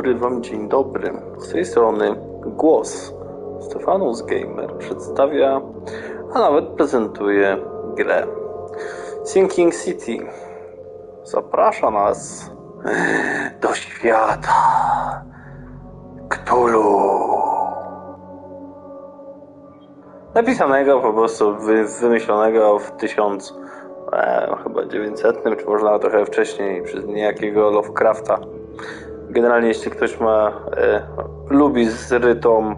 Dobry wam dzień dobry. Z tej strony głos Stefanus Gamer przedstawia, a nawet prezentuje grę Sinking City. Zaprasza nas do świata Cthulhu. Napisanego po prostu, wymyślonego w 1900, czy może nawet trochę wcześniej, przez niejakiego Lovecrafta. Generalnie jeśli ktoś lubi zrytą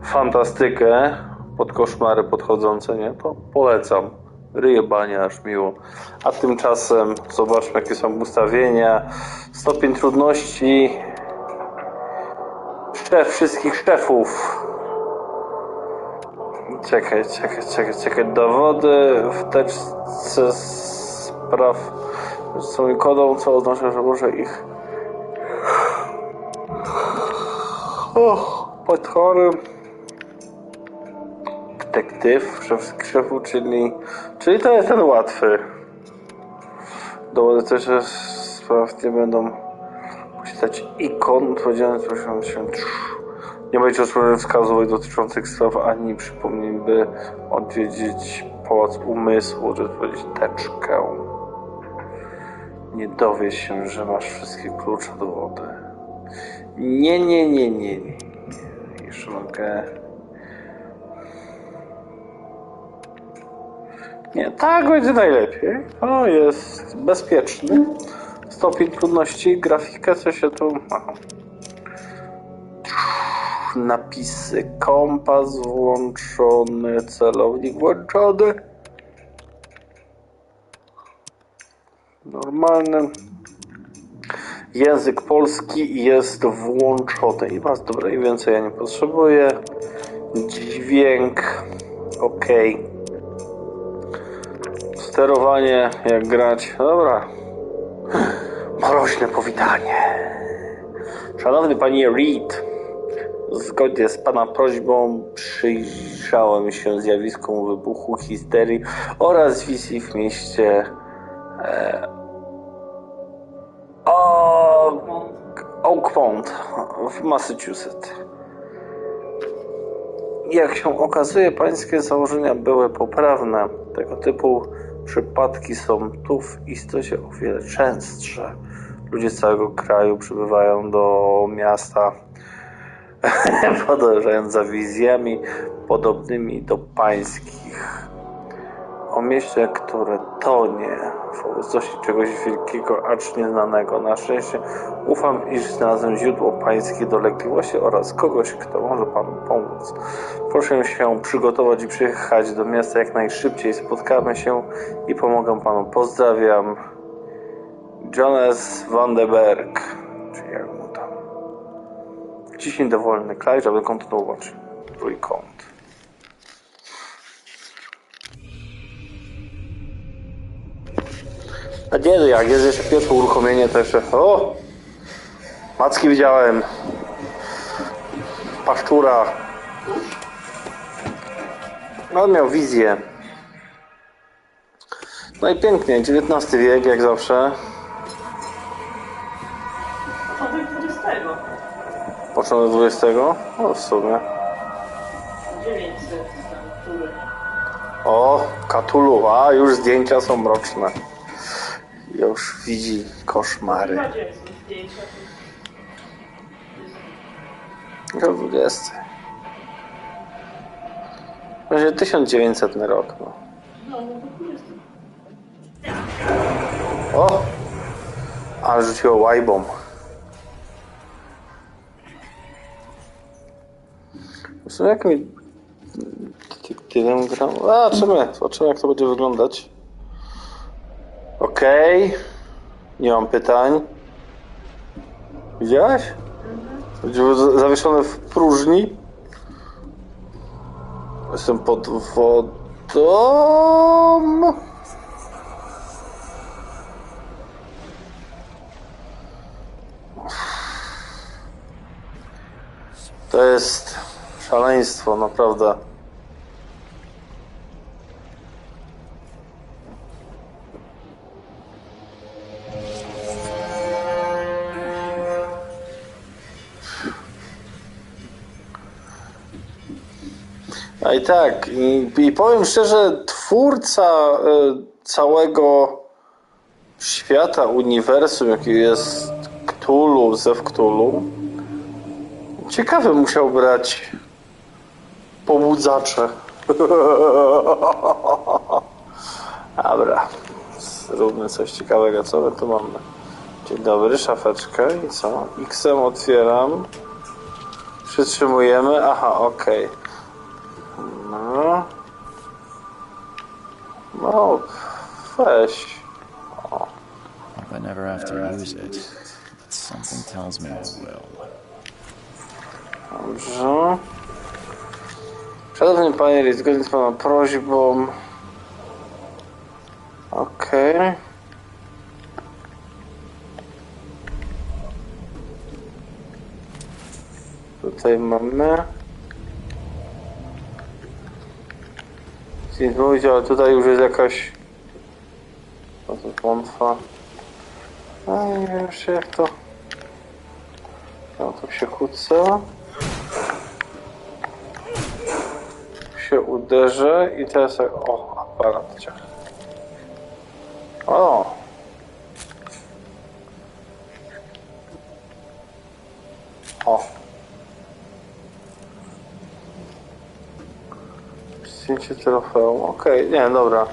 fantastykę pod koszmary podchodzące, nie, to polecam. Ryjebanie aż miło. A tymczasem zobaczmy, jakie są ustawienia. Stopień trudności. Szef wszystkich szefów. Czekaj. Dowody w teczce spraw są mi kodą, co oznacza, że może ich potwory. Detektyw, szefów, czyli to jest ten łatwy. Dowody też spraw nie będą posiadać ikon odpowiedzialnych się. Nie będzie rozporządzeń wskazówek dotyczących spraw ani przypomnień, by odwiedzić Pałac Umysłu, czy odpowiedzieć teczkę. Nie dowie się, że masz wszystkie klucze do wody. Nie. Jeszcze mogę... Nie, tak będzie najlepiej. To jest bezpieczny. Stopień trudności, grafikę, co się tu... Aha. Napisy, kompas włączony, celownik włączony. Normalny. Język polski jest włączony i was dobra, i więcej ja nie potrzebuję. Dźwięk ok. Sterowanie, jak grać. Dobra. Mroźne powitanie. Szanowny panie Reed, zgodnie z pana prośbą przyjrzałem się zjawiskom wybuchu histerii oraz wizji w mieście Oakmont w Massachusetts. Jak się okazuje, pańskie założenia były poprawne. Tego typu przypadki są tu w istocie o wiele częstsze. Ludzie z całego kraju przybywają do miasta, podążając za wizjami podobnymi do pańskich. O mieście, które tonie w obecności czegoś wielkiego, acz nieznanego. Na szczęście ufam, iż znalazłem źródło pańskiej dolegliwości oraz kogoś, kto może panu pomóc. Proszę się przygotować i przyjechać do miasta jak najszybciej. Spotkamy się i pomogę panu. Pozdrawiam. Jonas Vandenberg. Czy jak mu tam? Ciśnij dowolny klej, żeby kontynuować. Trójkąt. A nie, jak jest jeszcze pierwsze uruchomienie, to jeszcze... O! Macki widziałem. Paszczura. On miał wizję. No i pięknie, XIX wiek, jak zawsze. Początek XX. Początek XX? No w sumie. 900 który. O, Cthulhu, a już zdjęcia są mroczne. Już widzi koszmary. Gdzie są zdjęcia? To 20. Będzie 1900 rok. No. No to 20. O! Ale rzuciło łajbą. W sumie jak mi detektywem gram... Zobaczymy jak to będzie wyglądać. Okej. Nie mam pytań. Widziałaś? Będzie zawieszone w próżni. Jestem pod wodą. To jest szaleństwo, naprawdę. A i tak, i powiem szczerze, twórca całego świata, uniwersum, jaki jest Cthulhu, Zew Cthulhu, ciekawe musiał brać pobudzacze. Dobra, zróbmy coś ciekawego. Co my tu mamy? Dzień dobry, szafeczkę i co? X-em otwieram. Przytrzymujemy. Aha, okej. No. No, weź. O. If I never have to use it, but something tells me I will. Dobrze. Szanowny panie, zgodnie z pana prośbą. Okej. Tutaj mamy. Nic mówić, ale tutaj już jest jakaś. Co to wątwa? A nie wiem jeszcze jak to. No to się kłóca. Się uderzę i teraz. O, aparat ciach. O! O! Zdjęcie trofeum. Okej, nie, dobra.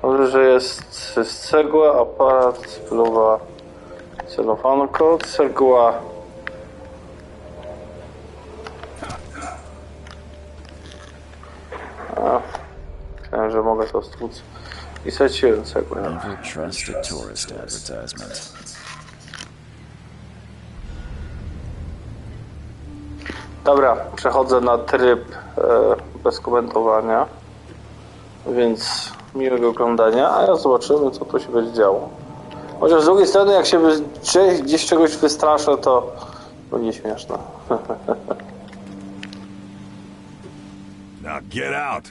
Dobrze, że jest cegła, aparat, spluwa, celofanko, cegła. A, myślałem, że mogę to stłuc. I straciłem cegłę. Never trust a tourist advertisement. Dobra, przechodzę na tryb bez komentowania, więc miłego oglądania, a ja zobaczymy, co tu się będzie działo. Chociaż z drugiej strony, jak się gdzieś czegoś wystraszę, to nie śmieszne. Now get out!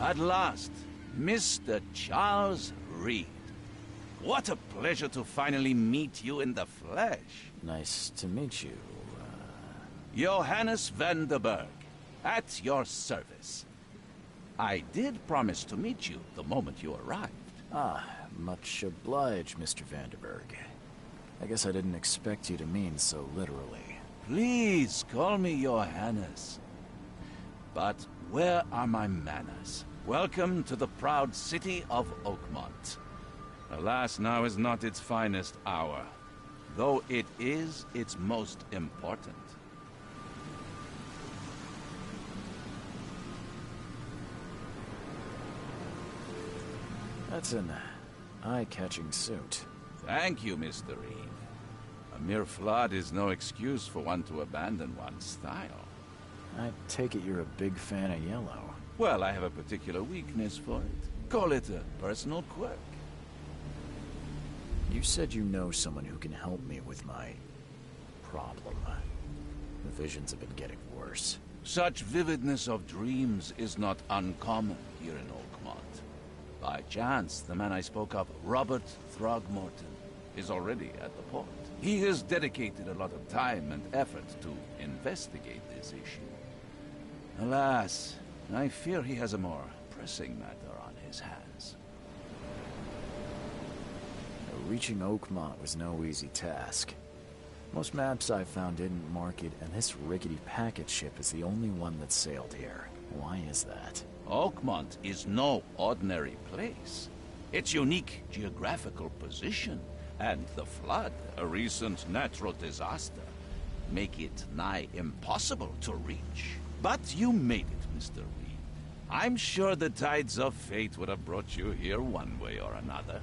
At last, Mr. Charles Reed. What a pleasure to finally meet you in the flesh. Nice to meet you. Johannes van der Berg, at your service. I did promise to meet you the moment you arrived. Ah, much obliged, Mr. Vanderberg. I guess I didn't expect you to mean so literally. Please call me Johannes. But where are my manners? Welcome to the proud city of Oakmont. Alas, now is not its finest hour, though it is its most important. That's an eye-catching suit. Thank you, Mr. Reed. A mere flood is no excuse for one to abandon one's style. I take it you're a big fan of yellow. Well, I have a particular weakness for it. Call it a personal quirk. You said you know someone who can help me with my problem. The visions have been getting worse. Such vividness of dreams is not uncommon here in Oakmont. By chance, the man I spoke of, Robert Throgmorton, is already at the port. He has dedicated a lot of time and effort to investigate this issue. Alas, I fear he has a more pressing matter on his hands. Reaching Oakmont was no easy task. Most maps I found didn't mark it, and this rickety packet ship is the only one that sailed here. Why is that? Oakmont is no ordinary place. Its unique geographical position and the flood, a recent natural disaster, make it nigh impossible to reach. But you made it, Mr. Reed. I'm sure the tides of fate would have brought you here one way or another.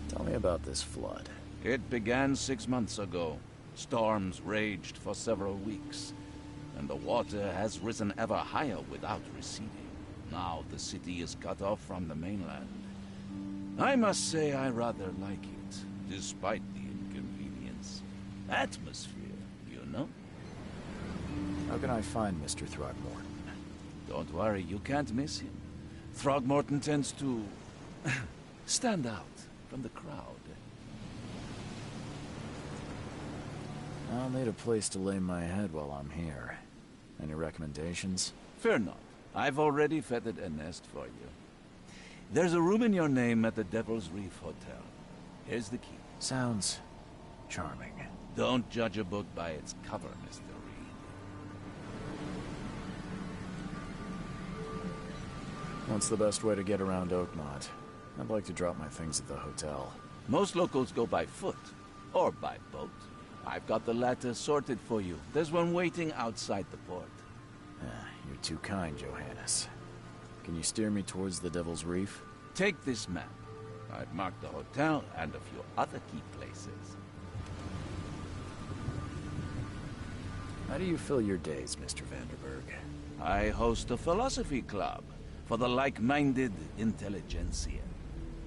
Tell me about this flood. It began 6 months ago. Storms raged for several weeks, and the water has risen ever higher without receding. Now the city is cut off from the mainland. I must say I rather like it, despite the inconvenience. Atmosphere, you know? How can I find Mr. Throgmorton? Don't worry, you can't miss him. Throgmorton tends to stand out from the crowd. I'll need a place to lay my head while I'm here. Any recommendations? Fear not. I've already fettered a nest for you. There's a room in your name at the Devil's Reef Hotel. Here's the key. Sounds charming. Don't judge a book by its cover, Mr. Reed. What's the best way to get around Oakmont? I'd like to drop my things at the hotel. Most locals go by foot, or by boat. I've got the latter sorted for you. There's one waiting outside the port. You're too kind, Johannes. Can you steer me towards the Devil's Reef? Take this map. I've marked the hotel and a few other key places. How do you fill your days, Mr. Vanderberg? I host a philosophy club for the like-minded intelligentsia,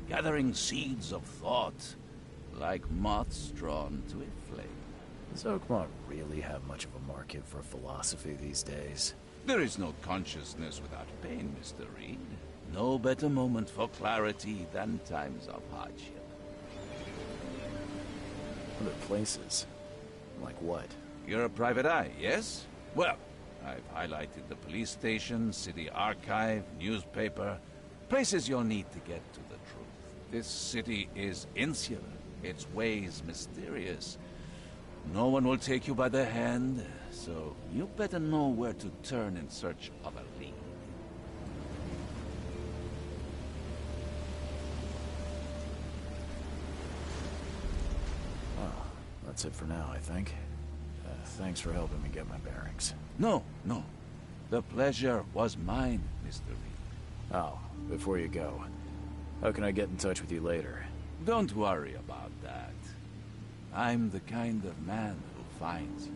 gathering seeds of thought like moths drawn to a flame. Does Oakmont really have much of a market for philosophy these days? There is no consciousness without pain, Mr. Reed. No better moment for clarity than times of hardship. Other places? Like what? You're a private eye, yes? Well, I've highlighted the police station, city archive, newspaper, places you'll need to get to the truth. This city is insular, its ways mysterious. No one will take you by the hand, so you better know where to turn in search of a lead. Well, that's it for now, I think. Thanks for helping me get my bearings. No. The pleasure was mine, Mr. Reed. Oh, before you go, how can I get in touch with you later? Don't worry about that. I'm the kind of man who finds you.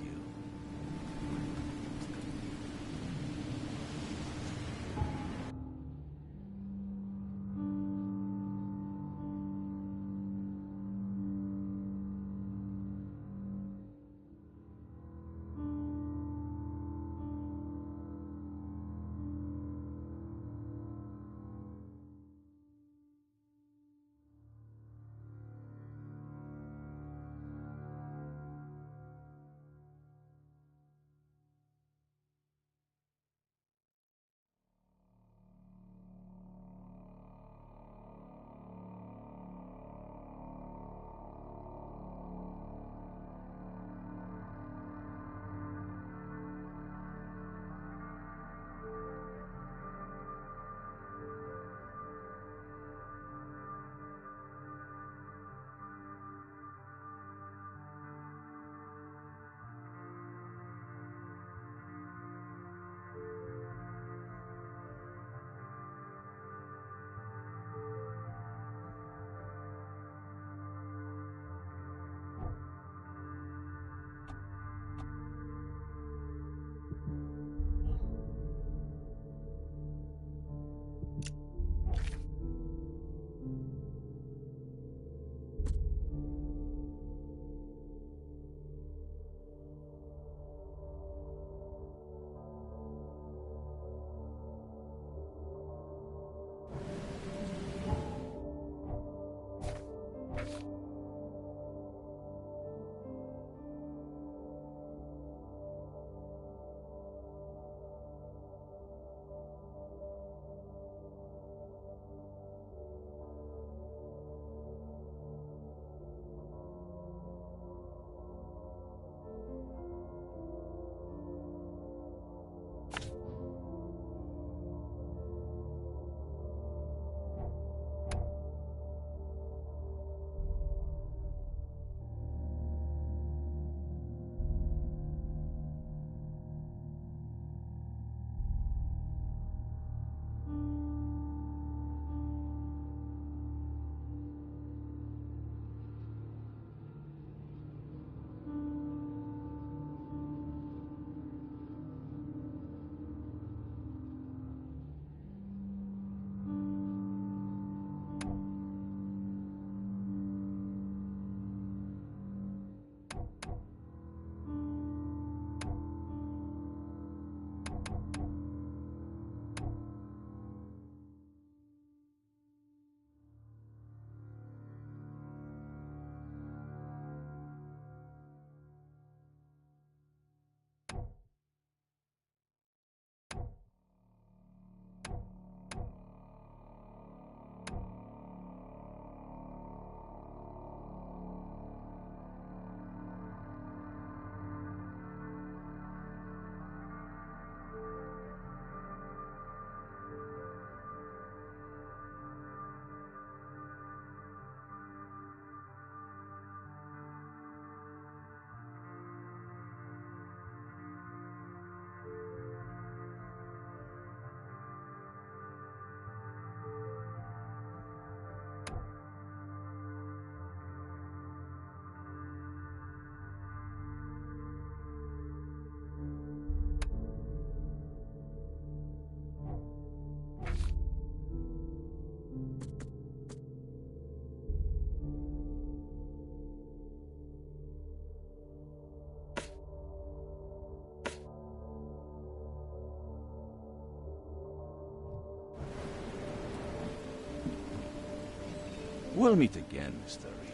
We'll meet again, Mr. Reed.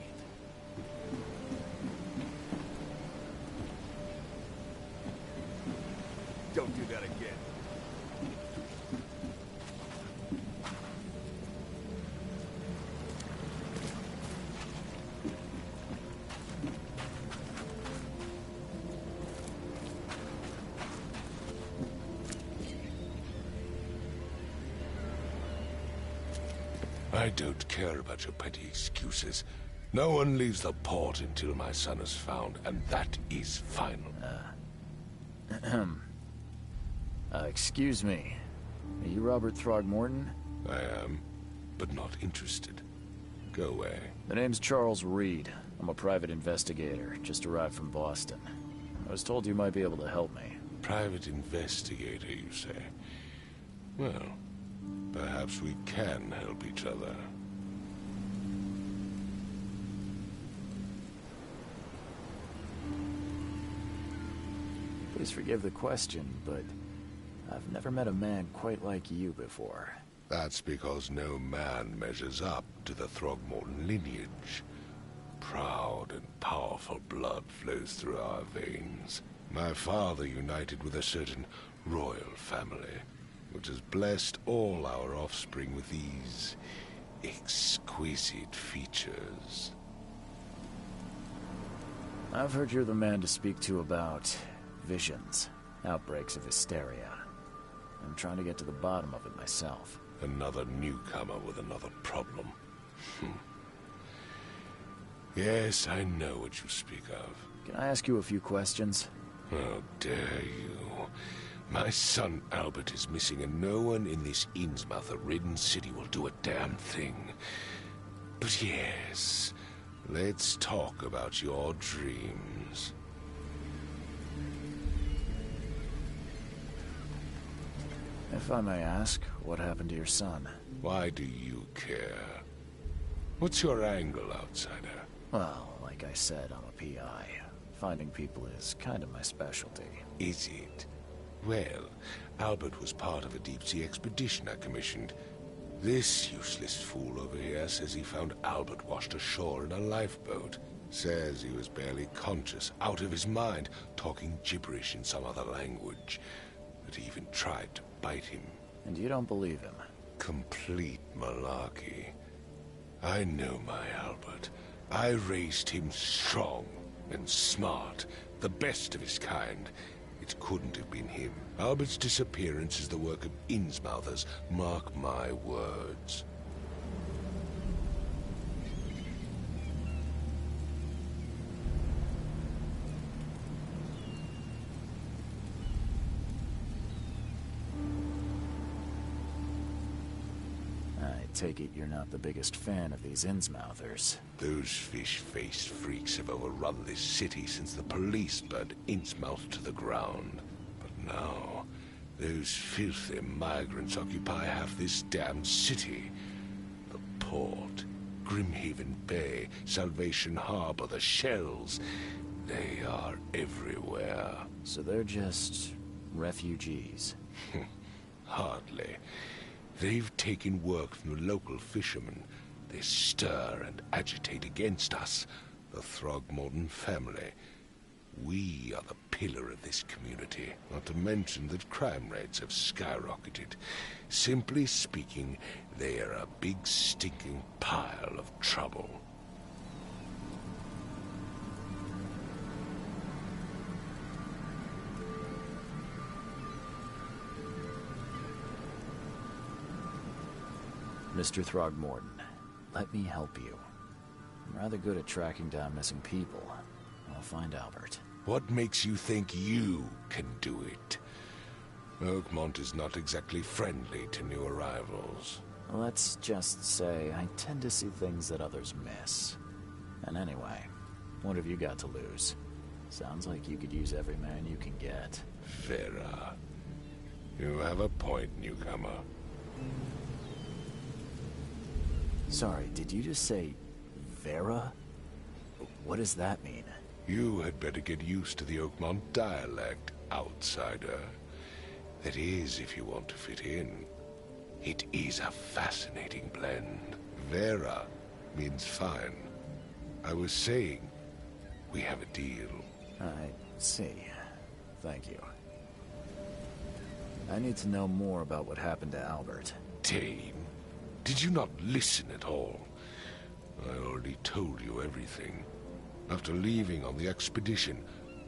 Don't do that again. I don't care about your petty excuses. No one leaves the port until my son is found, and that is final. Excuse me. Are you Robert Throgmorton? I am, but not interested. Go away. The name's Charles Reed. I'm a private investigator, just arrived from Boston. I was told you might be able to help me. Private investigator, you say? Well, perhaps we can help each other. Please forgive the question, but I've never met a man quite like you before. That's because no man measures up to the Throgmorton lineage. Proud and powerful blood flows through our veins. My father united with a certain royal family, which has blessed all our offspring with these exquisite features. I've heard you're the man to speak to about visions, outbreaks of hysteria. I'm trying to get to the bottom of it myself. Another newcomer with another problem. Yes, I know what you speak of. Can I ask you a few questions? How dare you? My son Albert is missing, and no one in this Innsmouth-ridden city will do a damn thing. But yes, let's talk about your dreams. If I may ask, what happened to your son? Why do you care? What's your angle, outsider? Well, like I said, I'm a PI. Finding people is kind of my specialty. Is it? Well, Albert was part of a deep-sea expedition I commissioned. This useless fool over here says he found Albert washed ashore in a lifeboat. Says he was barely conscious, out of his mind, talking gibberish in some other language. That he even tried to bite him. And you don't believe him? Complete malarkey. I know my Albert. I raised him strong and smart, the best of his kind. It couldn't have been him. Albert's disappearance is the work of Innsmouthers, mark my words. I take it you're not the biggest fan of these Innsmouthers. Those fish-faced freaks have overrun this city since the police burned Innsmouth to the ground. But now, those filthy migrants occupy half this damn city. The port, Grimhaven Bay, Salvation Harbor, the shells. They are everywhere. So they're just refugees. Hardly. They've taken work from the local fishermen. They stir and agitate against us, the Throgmorton family. We are the pillar of this community, not to mention that crime rates have skyrocketed. Simply speaking, they are a big stinking pile of trouble. Mr. Throgmorton, let me help you. I'm rather good at tracking down missing people. I'll find Albert. What makes you think you can do it? Oakmont is not exactly friendly to new arrivals. Let's just say I tend to see things that others miss. And anyway, what have you got to lose? Sounds like you could use every man you can get. Vera, you have a point, newcomer. Sorry, did you just say Vera? What does that mean? You had better get used to the Oakmont dialect, outsider. That is, if you want to fit in. It is a fascinating blend. Vera means fine. I was saying, we have a deal. I see. Thank you. I need to know more about what happened to Albert. Dane, did you not listen at all? I already told you everything. After leaving on the expedition,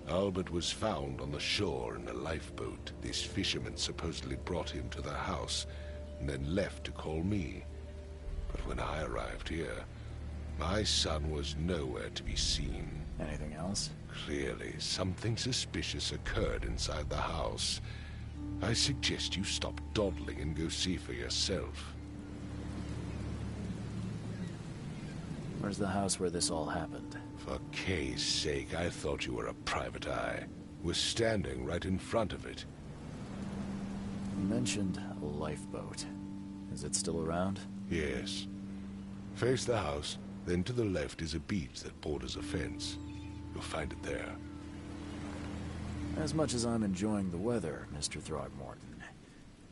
Albert was found on the shore in a lifeboat. This fisherman supposedly brought him to the house, and then left to call me. But when I arrived here, my son was nowhere to be seen. Anything else? Clearly, something suspicious occurred inside the house. I suggest you stop dawdling and go see for yourself. Where's the house where this all happened? For Kay's sake, I thought you were a private eye. We're standing right in front of it. You mentioned a lifeboat. Is it still around? Yes. Face the house, then to the left is a beach that borders a fence. You'll find it there. As much as I'm enjoying the weather, Mr. Throgmorton,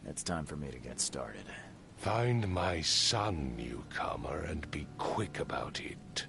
it's time for me to get started. Find my son, newcomer, and be quick about it.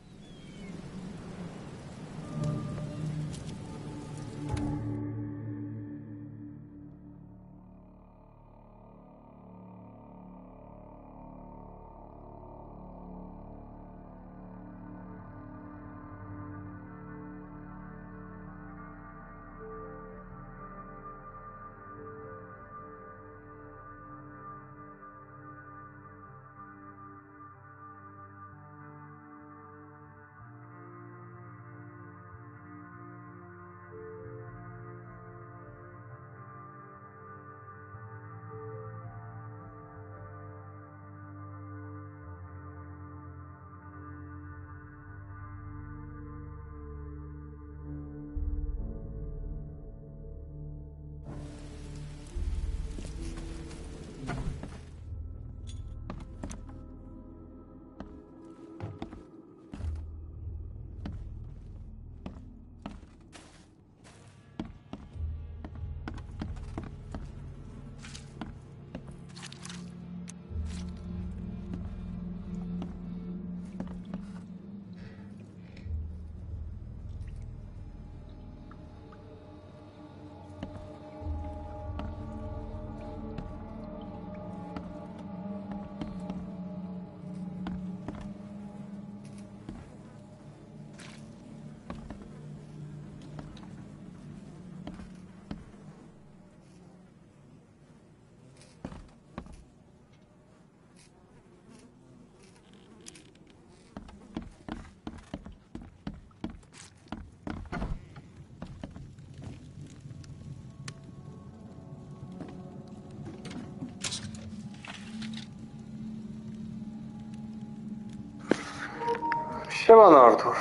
Siemano, Artur.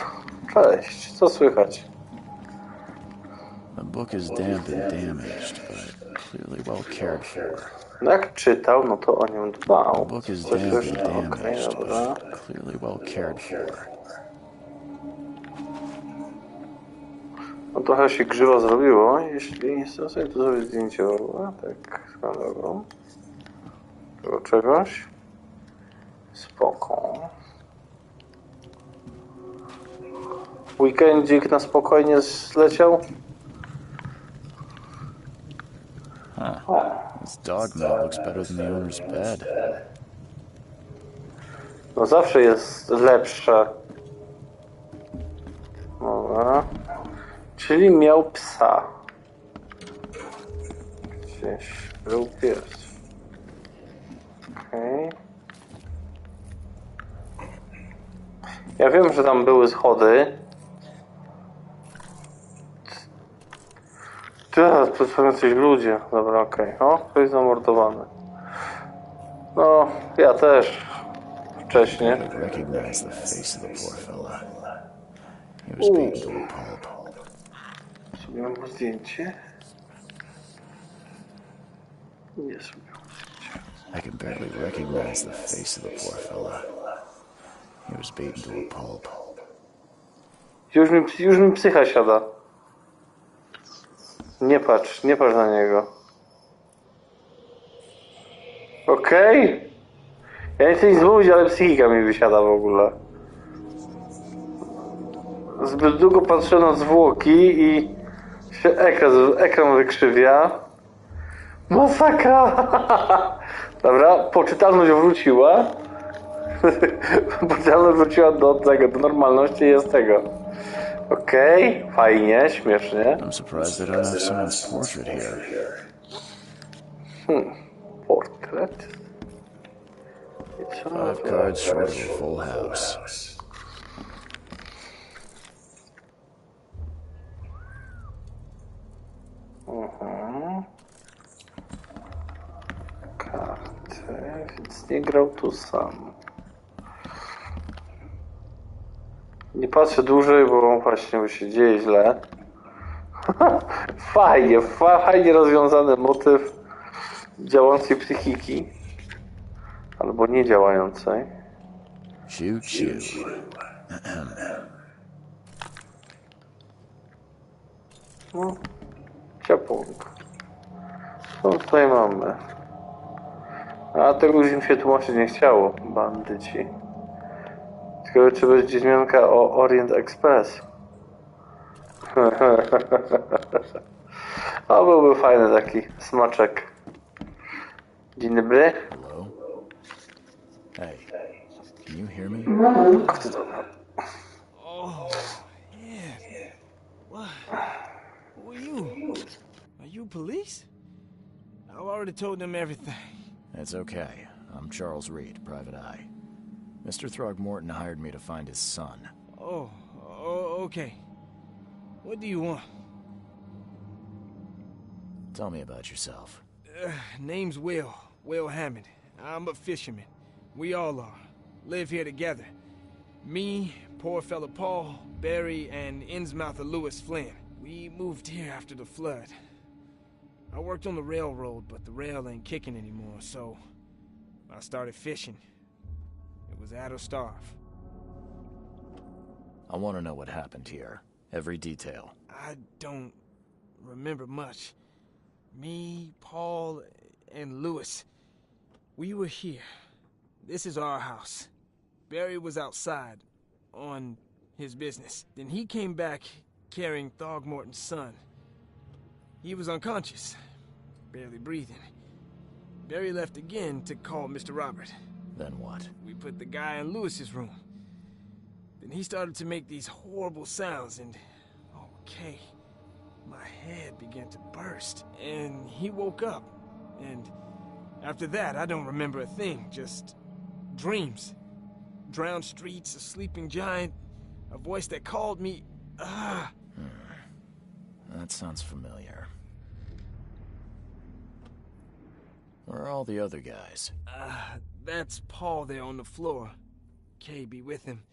Cześć, co słychać? The book is damp and damaged, but clearly well cared for. No jak czytał, no to o nią dbał. The book is Coś damp już, and okej, damaged, dobra. but clearly well cared for. No trochę się grzywa zrobiło, jeśli chcę sobie tu zrobić zdjęcie, tak, swoją drogą. Tego czegoś. Spoko. Weekendzik na spokojnie zleciał. This dog mat looks better than the owner's bed. No zawsze jest lepsze. Dobra. Czyli miał psa. Gdzieś był pies. Okej. Ja wiem, że tam były schody. Teraz przedstawiają coś ludzie. Dobra, okej. O, ktoś zamordowany. No, ja też. Wcześniej. I recognize the face of the poor fella. He was beaten to a pulp. Zrobiłem mu zdjęcie. Nie zrobiłem. I can barely recognize the face of the poor fella. He was beaten to a pulp. Już mi psycha siada. Nie patrz na niego. Okej? Ja nie chcę nic mówić, ale psychika mi wysiada w ogóle. Zbyt długo patrzę na zwłoki i się ekran wykrzywia. Masakra! Dobra, poczytalność wróciła. Poczytalność wróciła do normalności, jest tego. Okej, fajnie, śmiesznie. I'm surprised they don't have someone's portrait here. Portret? 5 cards short of a full house. Karty, więc nie grał tu sam. Nie patrzę dłużej, bo właśnie bo się dzieje źle. Fajnie rozwiązany motyw działającej psychiki. Albo nie działającej. Shoot, shoot. No, ciapłąk. Co tutaj mamy? A tego już im się tłumaczyć nie chciało, bandyci. Ciekawe, czy będzie zmianka o Orient Express. O, byłby fajny taki smaczek. Dzień dobry. Hello? Hey, can you hear me? Oh, yeah. What? Who are you? Are you police? I've already told them everything. It's okay. I'm Charles Reed, Private Eye. Mr. Throgmorton hired me to find his son. Oh, okay. What do you want? Tell me about yourself. Name's Will Hammond. I'm a fisherman. We all are. Live here together. Me, poor fella Paul, Barry, and Innsmouther Lewis Flynn. We moved here after the flood. I worked on the railroad, but the rail ain't kicking anymore, so I started fishing. It was at or starve. I want to know what happened here. Every detail. I don't remember much. Me, Paul, and Lewis, we were here. This is our house. Barry was outside, on his business. Then he came back carrying Throgmorton's son. He was unconscious, barely breathing. Barry left again to call Mr. Robert. Then what? We put the guy in Lewis's room. Then he started to make these horrible sounds and... okay, my head began to burst. And he woke up. And after that, I don't remember a thing, just dreams. Drowned streets, a sleeping giant, a voice that called me... That sounds familiar. Where are all the other guys? That's Paul there on the floor. Kay be with him.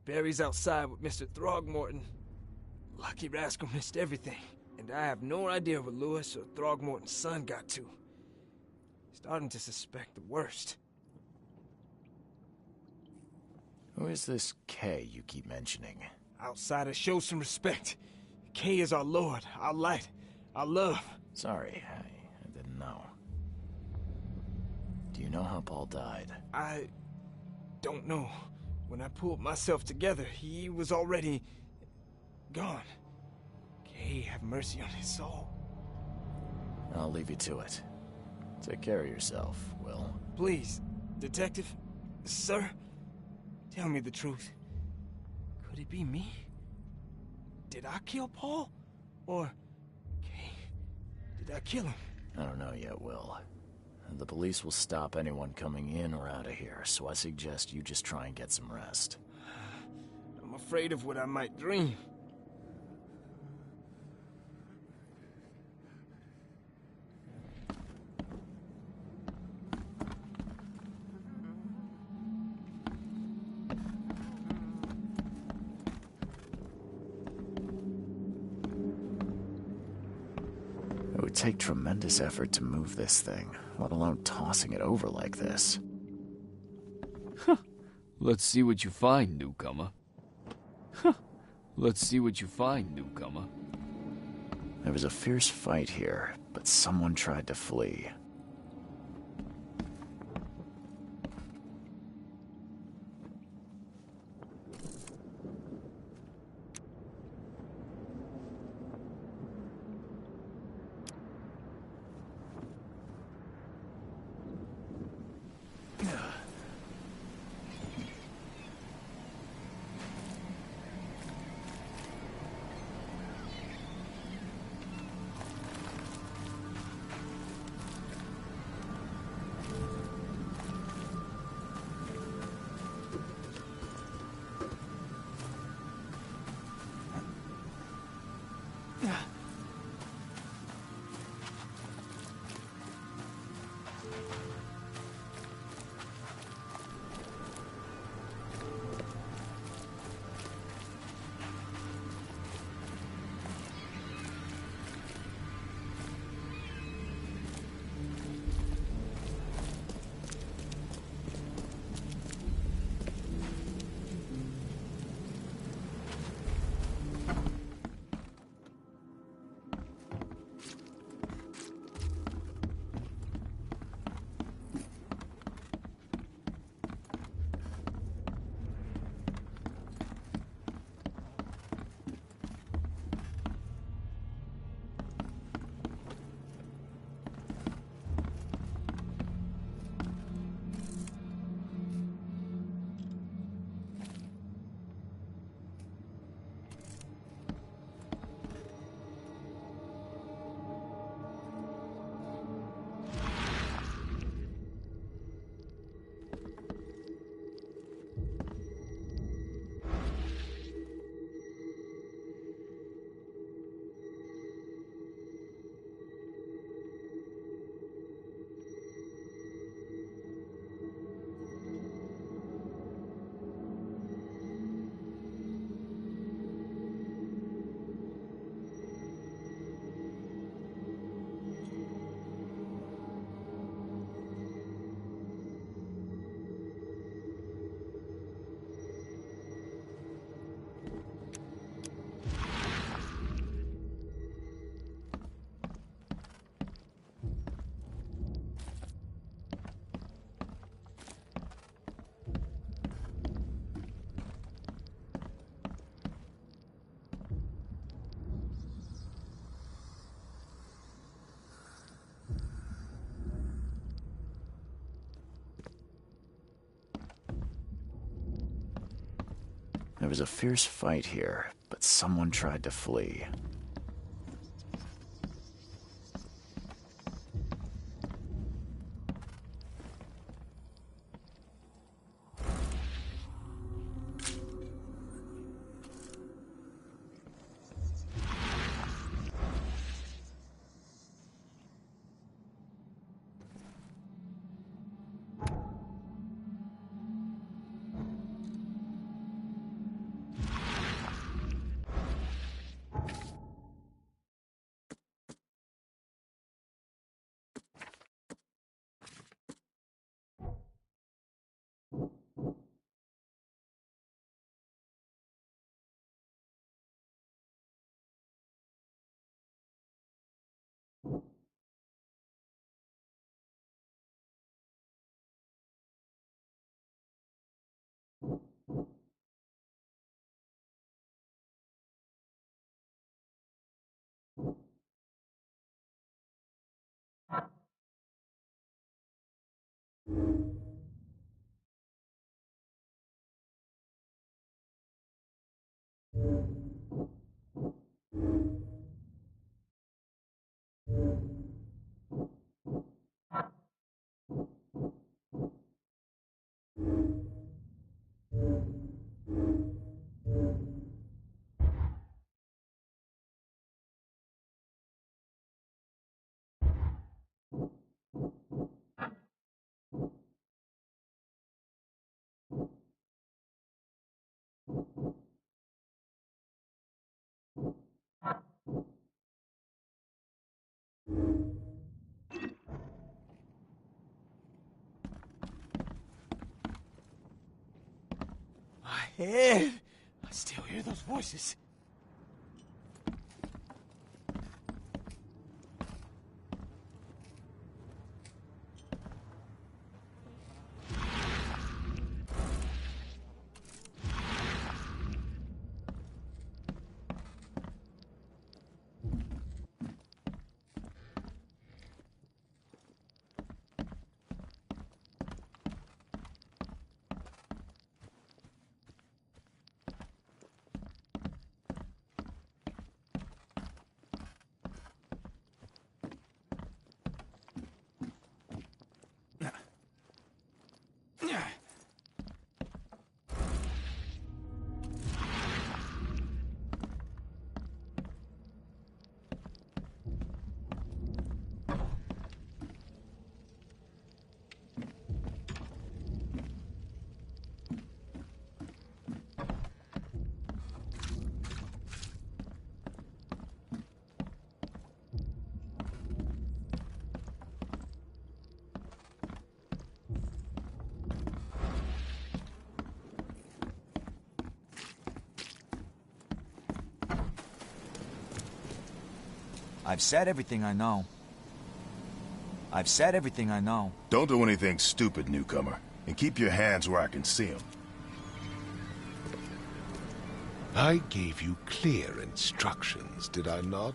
Barry's outside with Mr. Throgmorton. Lucky rascal missed everything. And I have no idea where Lewis or Throgmorton's son got to. Starting to suspect the worst. Who is this Kay you keep mentioning? Outsiders, show some respect. Kay is our lord, our light, our love. Sorry, I didn't know. Do you know how Paul died? I don't know. When I pulled myself together, he was already gone. Kay, have mercy on his soul. I'll leave you to it. Take care of yourself, Will. Please, detective, sir, tell me the truth. Could it be me? Did I kill Paul? Or, Kay, did I kill him? I don't know yet, Will. The police will stop anyone coming in or out of here, so I suggest you just try and get some rest. I'm afraid of what I might dream. It would take tremendous effort to move this thing, let alone tossing it over like this. Let's see what you find, newcomer. Let's see what you find, newcomer. There was a fierce fight here, but someone tried to flee. was a fierce fight here, but someone tried to flee. My head! I still hear those voices. I've said everything I know. I've said everything I know. Don't do anything stupid, newcomer. And keep your hands where I can see them. I gave you clear instructions, did I not?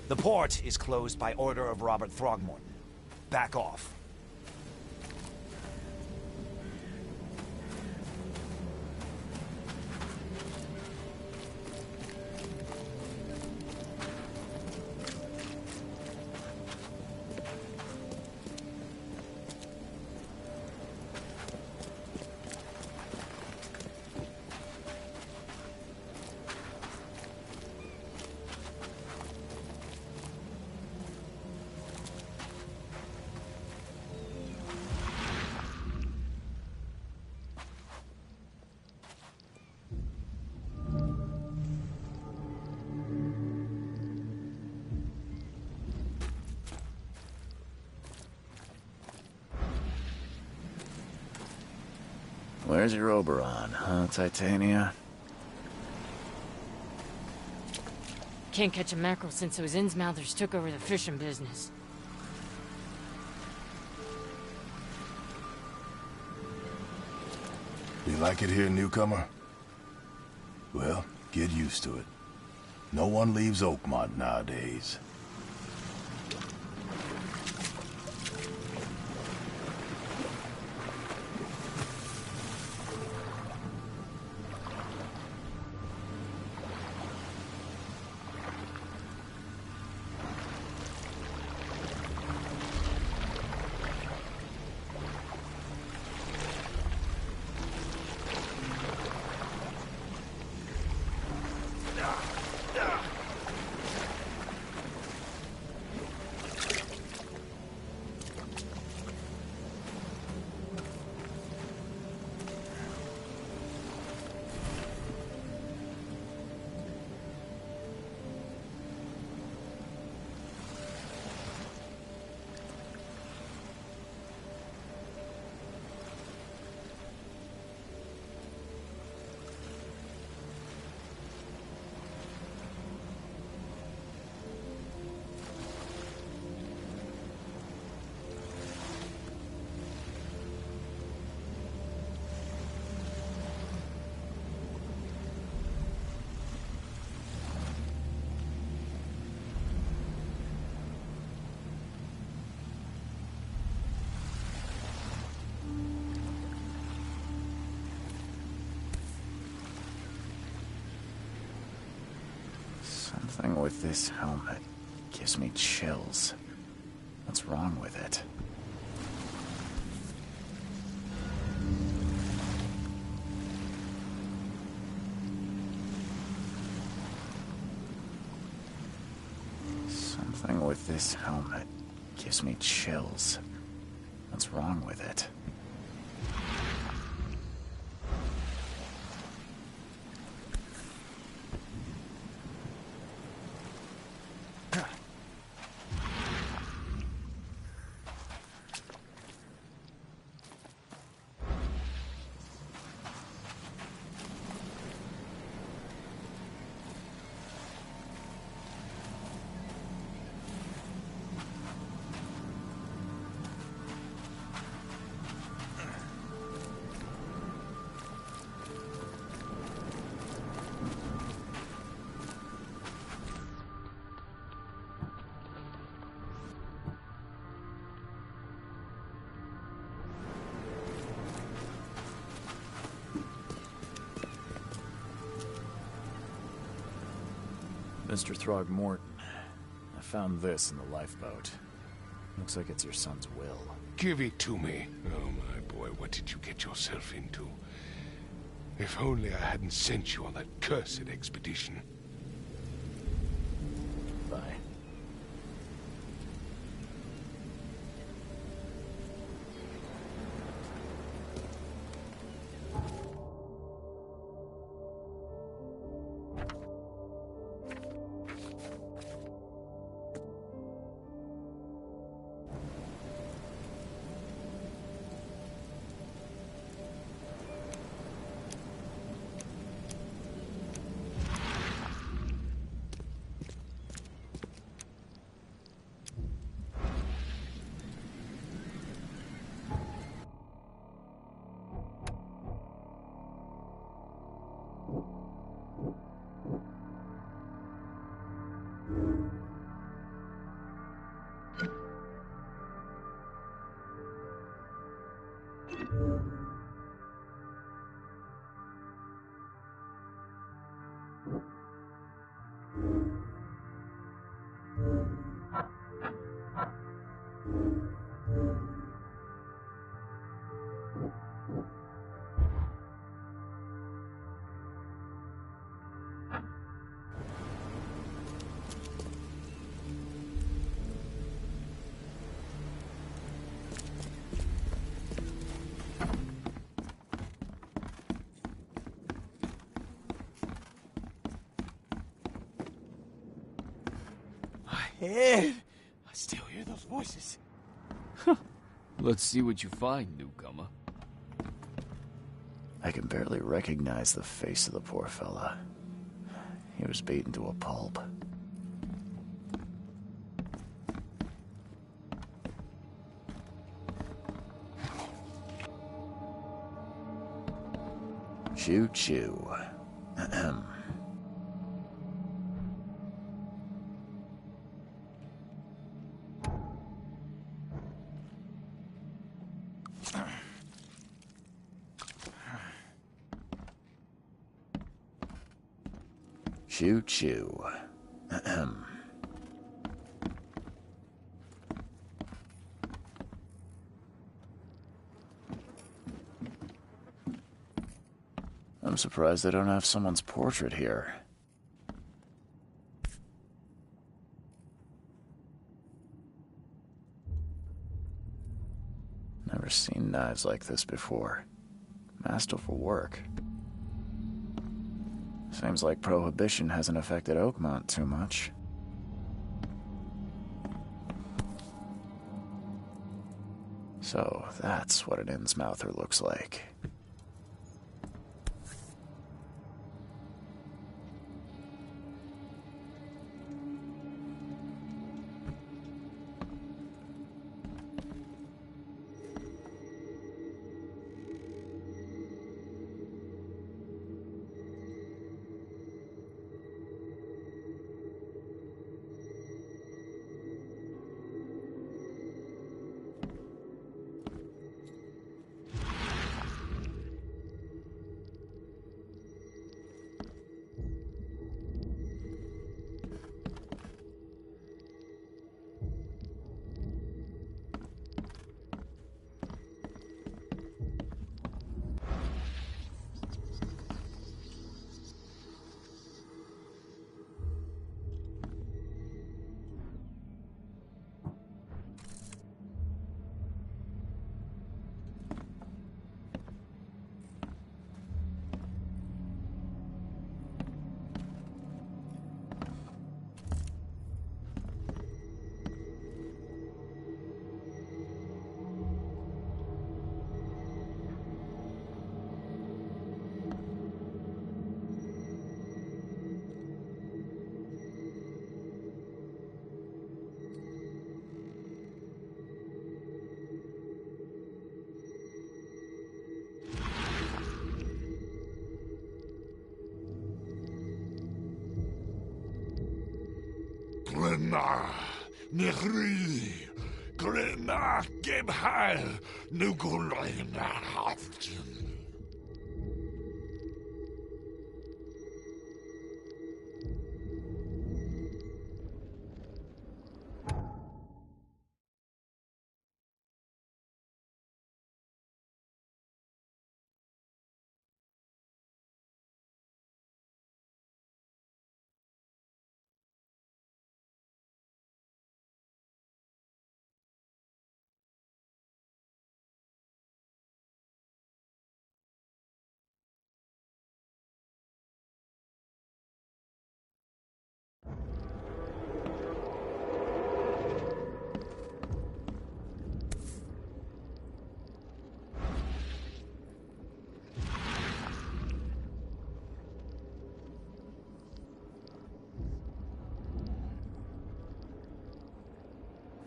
The port is closed by order of Robert Throgmorton. Back off. Where's your Oberon, huh, Titania? Can't catch a mackerel since those Innsmouthers took over the fishing business. You like it here, newcomer? Well, get used to it. No one leaves Oakmont nowadays. Something with this helmet gives me chills. What's wrong with it? Something with this helmet gives me chills. What's wrong with it? Mr. Throgmorton, I found this in the lifeboat. Looks like it's your son's will. Give it to me. Oh, my boy, what did you get yourself into? If only I hadn't sent you on that cursed expedition. Bye. Ed! I still hear those voices. Let's see what you find, newcomer. I can barely recognize the face of the poor fella. He was beaten to a pulp. Choo-choo. Ahem. Choo-choo. Ahem. I'm surprised they don't have someone's portrait here. Never seen knives like this before. Masterful work. Seems like Prohibition hasn't affected Oakmont too much. So that's what an Innsmouther looks like. Glenna, Nechri, Glenna, Gebhal, Nugulina, Haftin.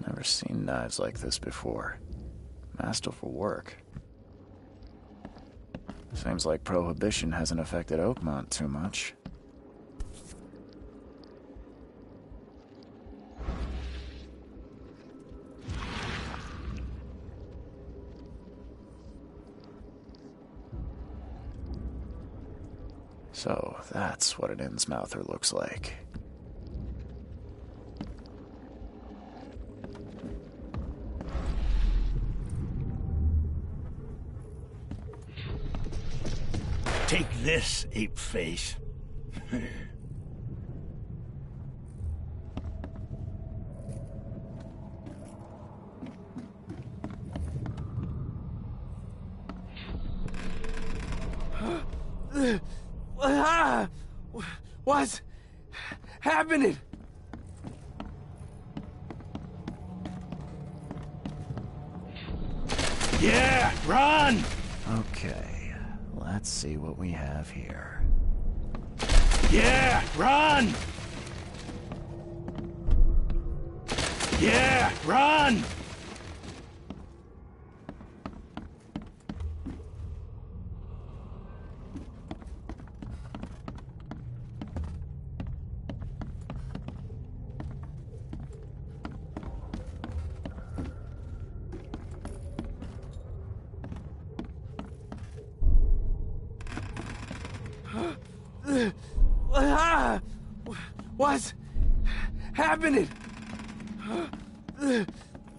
Never seen knives like this before. Masterful work. Seems like Prohibition hasn't affected Oakmont too much. So that's what an Innsmouther looks like. Take this, ape face. What's happening? Yeah, run! Okay, let's see what we have here. Yeah, run! Yeah, run! What's happening?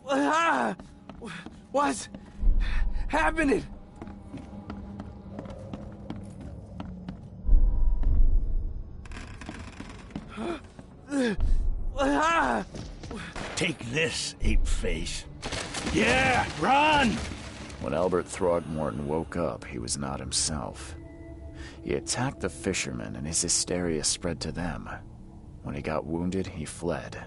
What's happening? Take this, ape face. Yeah, run! When Albert Throgmorton woke up, he was not himself. He attacked the fishermen, and his hysteria spread to them. When he got wounded, he fled.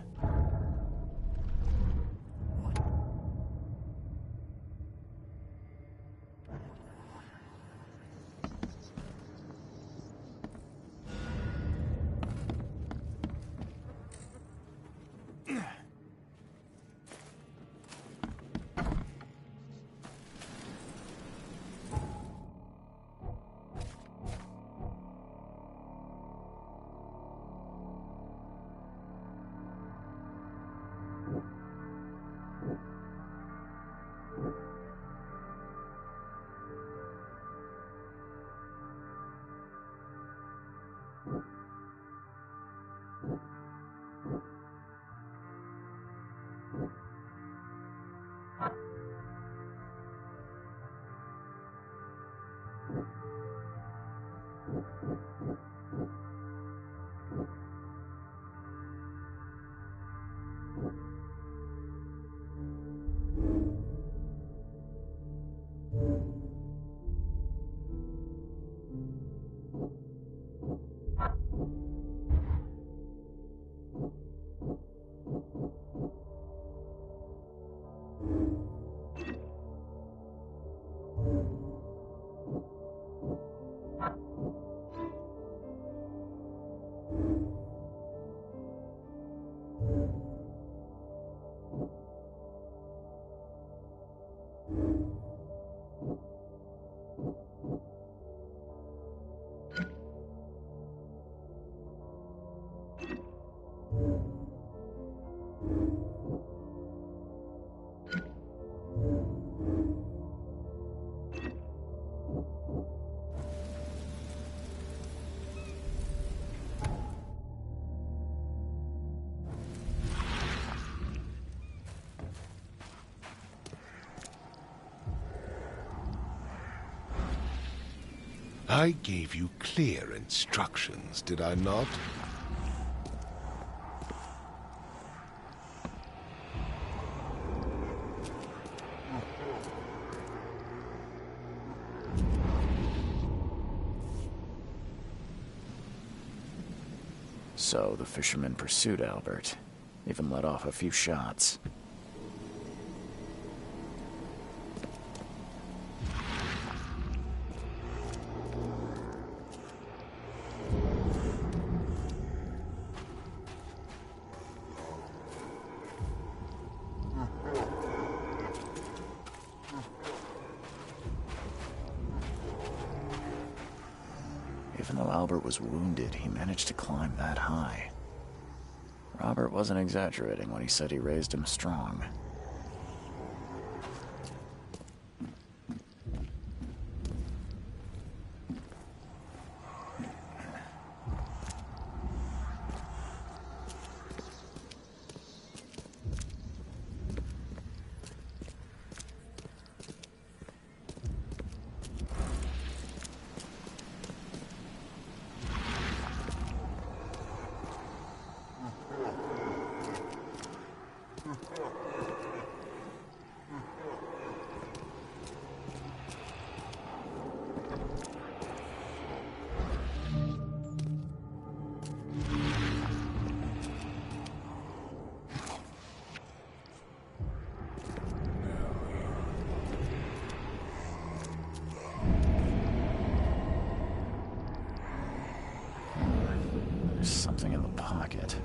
I gave you clear instructions, did I not? So the fishermen pursued Albert, even let off a few shots. Even though Albert was wounded, he managed to climb that high. Robert wasn't exaggerating when he said he raised him strong. market.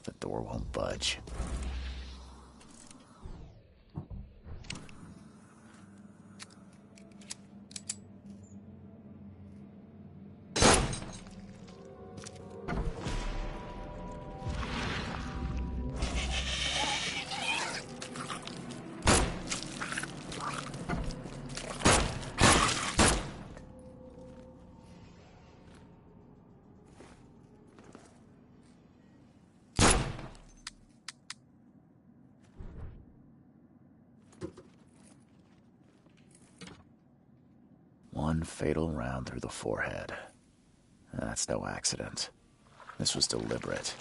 The door won't budge. One fatal round through the forehead. That's no accident. This was deliberate.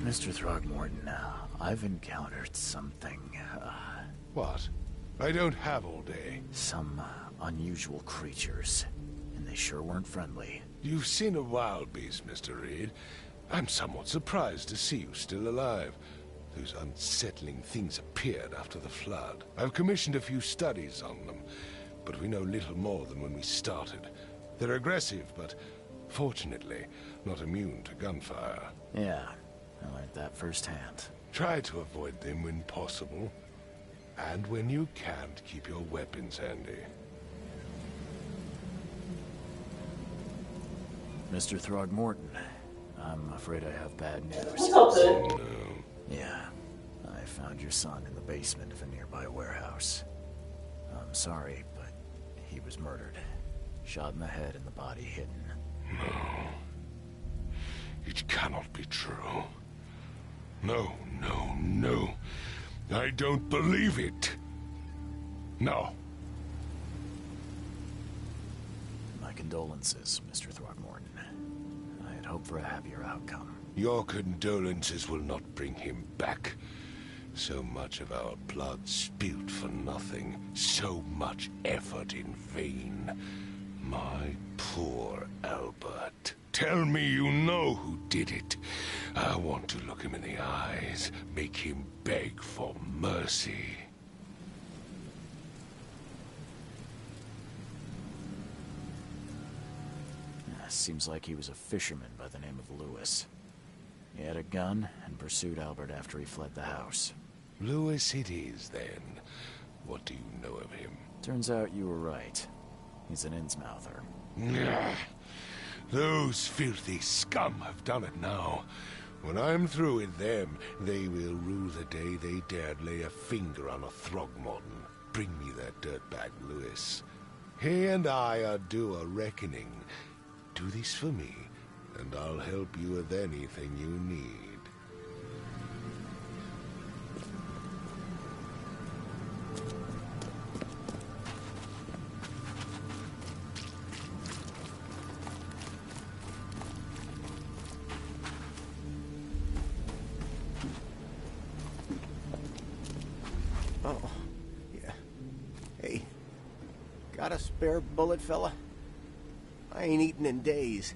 Mr. Throgmorton, I've encountered something, What? I don't have all day. some unusual creatures, and they sure weren't friendly. You've seen a wild beast, Mr. Reed. I'm somewhat surprised to see you still alive. Those unsettling things appeared after the flood. I've commissioned a few studies on them, but we know little more than when we started. They're aggressive, but fortunately not immune to gunfire. Yeah, I learned that firsthand. Try to avoid them when possible. And when you can't, keep your weapons handy. Mr. Throgmorton, I'm afraid I have bad news. What's up, then? Yeah, I found your son in the basement of a nearby warehouse. I'm sorry, but he was murdered. Shot in the head and the body hidden. No. It cannot be true. No, no, no. I don't believe it. No. My condolences, Mr. Throgmorton. I had hoped for a happier outcome. Your condolences will not bring him back. So much of our blood spilled for nothing. So much effort in vain. My poor Albert. Tell me you know who did it. I want to look him in the eyes, make him beg for mercy. Seems like he was a fisherman by the name of Lewis. He had a gun and pursued Albert after he fled the house. Lewis it is, then. What do you know of him? Turns out you were right. He's an Innsmouther. Those filthy scum have done it now. When I'm through with them, they will rue the day they dared lay a finger on a Throgmorton. Bring me that dirtbag, Lewis. He and I are due a reckoning. Do this for me, and I'll help you with anything you need. Oh, yeah. Hey, got a spare bullet, fella? I ain't eaten in days.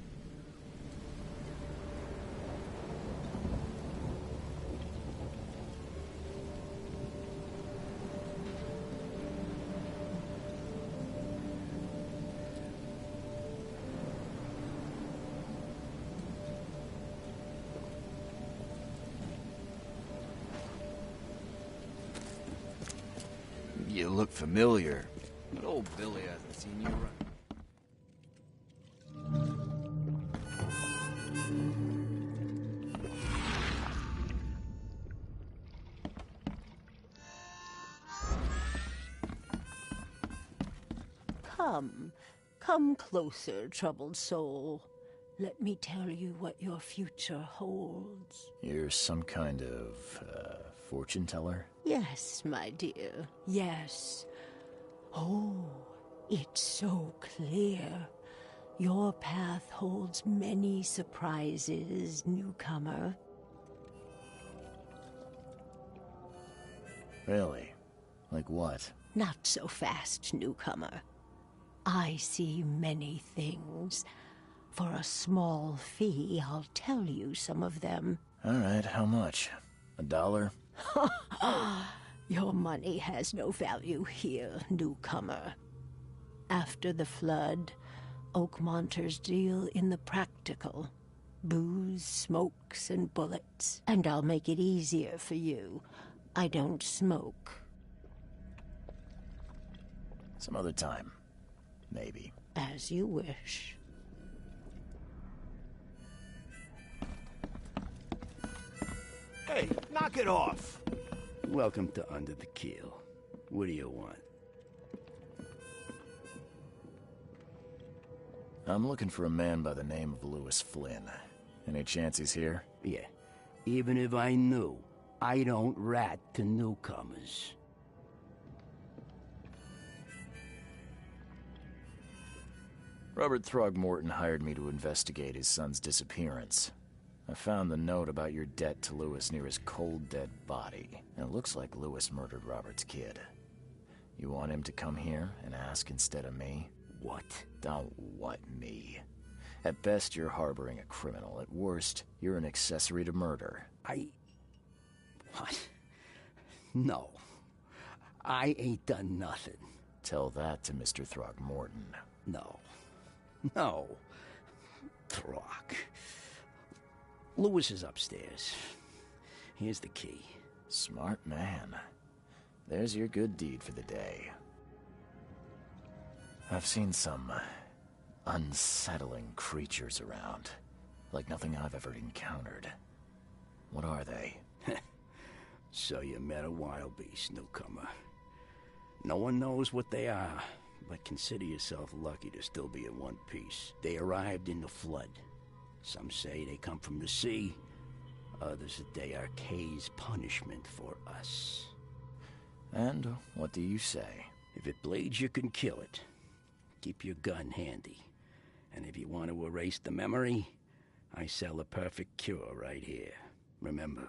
You look familiar. But old Billy hasn't seen you run. Come closer, troubled soul. Let me tell you what your future holds. You're some kind of, fortune teller? Yes, my dear, yes. Oh, it's so clear. Your path holds many surprises, newcomer. Really? Like what? Not so fast, newcomer. I see many things. For a small fee, I'll tell you some of them. All right, how much? $1? Your money has no value here, newcomer. After the flood, Oakmonters deal in the practical. Booze, smokes, and bullets. And I'll make it easier for you. I don't smoke. Some other time. Maybe. As you wish. Hey, knock it off! Welcome to Under the Keel. What do you want? I'm looking for a man by the name of Lewis Flynn. Any chance he's here? Yeah. Even if I knew, I don't rat to newcomers. Robert Throgmorton hired me to investigate his son's disappearance. I found the note about your debt to Lewis near his cold, dead body. And it looks like Lewis murdered Robert's kid. You want him to come here and ask instead of me? What? Don't what me. At best, you're harboring a criminal. At worst, you're an accessory to murder. What? No. I ain't done nothing. Tell that to Mr. Throgmorton. No. Throg. Lewis is upstairs. Here's the key. Smart man. There's your good deed for the day. I've seen some unsettling creatures around, like nothing I've ever encountered. What are they? So you met a wild beast, newcomer. No one knows what they are, but consider yourself lucky to still be in one piece. They arrived in the flood. Some say they come from the sea. Others that they are Kay's punishment for us. And what do you say? If it bleeds, you can kill it. Keep your gun handy. And if you want to erase the memory, I sell a perfect cure right here. Remember,